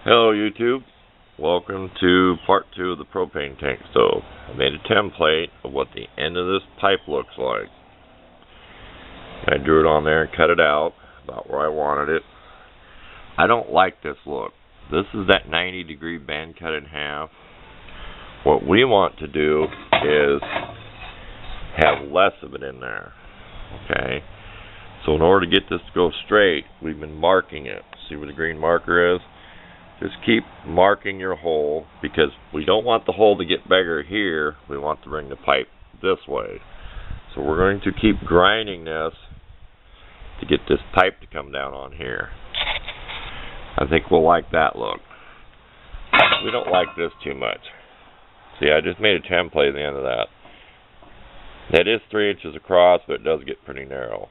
Hello YouTube, welcome to part 2 of the propane tank stove. I made a template of what the end of this pipe looks like. I drew it on there and cut it out about where I wanted it. I don't like this look. This is that 90-degree bend cut in half. What we want to do is have less of it in there. Okay? So in order to get this to go straight, we've been marking it. See where the green marker is? Just keep marking your hole, because we don't want the hole to get bigger here. We want to bring the pipe this way. So we're going to keep grinding this to get this pipe to come down on here. I think we'll like that look. We don't like this too much. See, I just made a template at the end of that. That is 3 inches across, but it does get pretty narrow.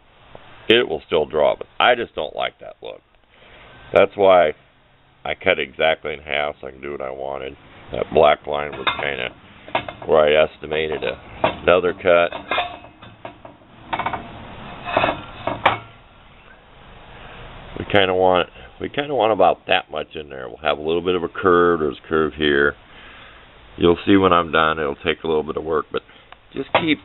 It will still draw, but I just don't like that look. That's why I cut it exactly in half so I can do what I wanted. That black line was kind of where I estimated another cut. We kind of want about that much in there. We'll have a little bit of a curve. There's a curve here. You'll see when I'm done. It'll take a little bit of work, but just keep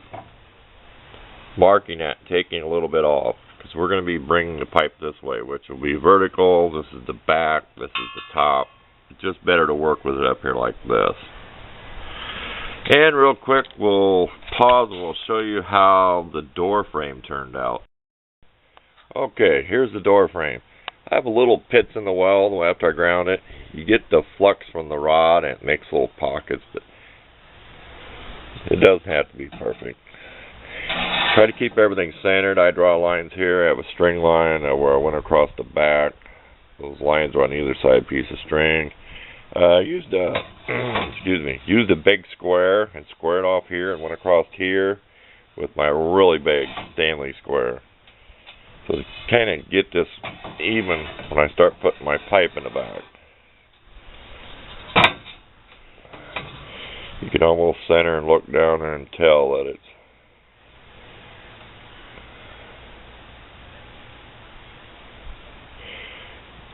marking that, taking a little bit off, because we're going to be bringing the pipe this way, which will be vertical. This is the back, this is the top. It's just better to work with it up here like this. And real quick, we'll pause and we'll show you how the door frame turned out. Okay, here's the door frame. I have a little pits in the weld after I ground it. You get the flux from the rod and it makes little pockets, but it doesn't have to be perfect. Try to keep everything centered. I draw lines here. I have a string line where I went across the back. Those lines are on either side piece of string. Used a big square and squared off here and went across here with my really big Stanley square. So to kind of get this even when I start putting my pipe in the back. You can almost center and look down and tell that it's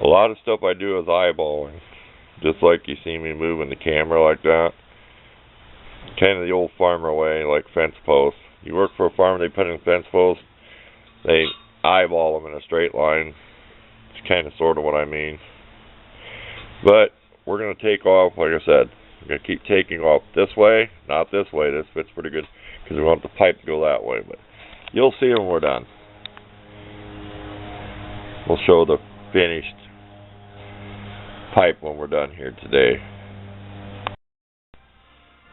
a lot of stuff I do is eyeballing, just like you see me moving the camera like that. Kind of the old farmer way, like fence posts. You work for a farmer, they put in fence posts, they eyeball them in a straight line. It's kind of sort of what I mean. But we're going to take off, like I said, we're going to keep taking off this way, not this way. This fits pretty good because we want the pipe to go that way. But you'll see when we're done. We'll show the finished pipe when we're done here today.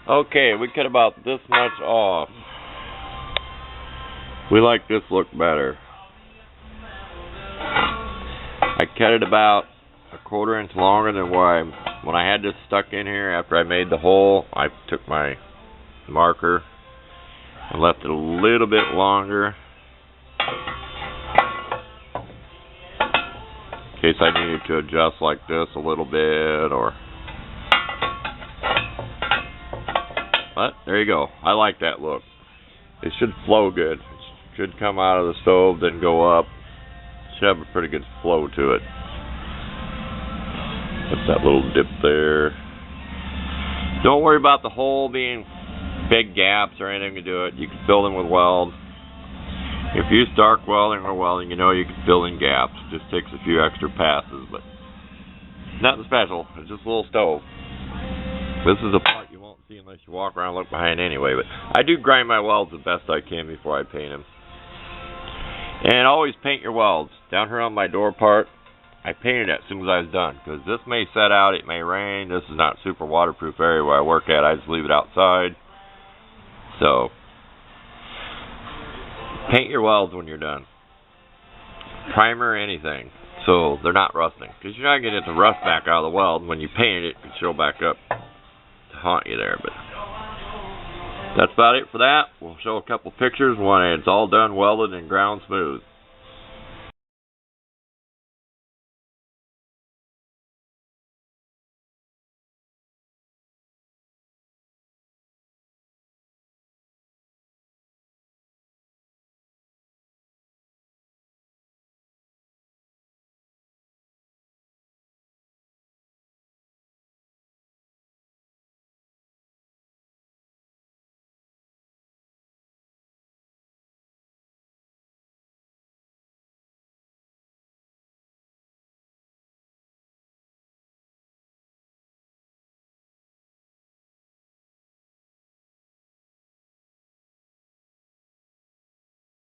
Okay, we cut about this much off. We like this look better. I cut it about a 1/4 inch longer than when I had this stuck in here. After I made the hole, I took my marker and left it a little bit longer in case I needed to adjust like this a little bit, or but there you go. I like that look. It should flow good. It should come out of the stove, then go up. Should have a pretty good flow to it. Put that little dip there. Don't worry about the hole being big gaps or anything to do it. You can fill them with weld. If you start welding or welding, you know you can fill in gaps. It just takes a few extra passes, but nothing special. It's just a little stove. This is a part you won't see unless you walk around and look behind anyway, but I do grind my welds the best I can before I paint them. And always paint your welds. Down here on my door part, I painted it as soon as I was done, because this may set out, it may rain. This is not super waterproof area where I work at. I just leave it outside. So paint your welds when you're done. Primer or anything, so they're not rusting. Because you're not going to get the rust back out of the weld. When you paint it, it can show back up to haunt you there. But that's about it for that. We'll show a couple pictures when it's all done, welded, and ground smooth.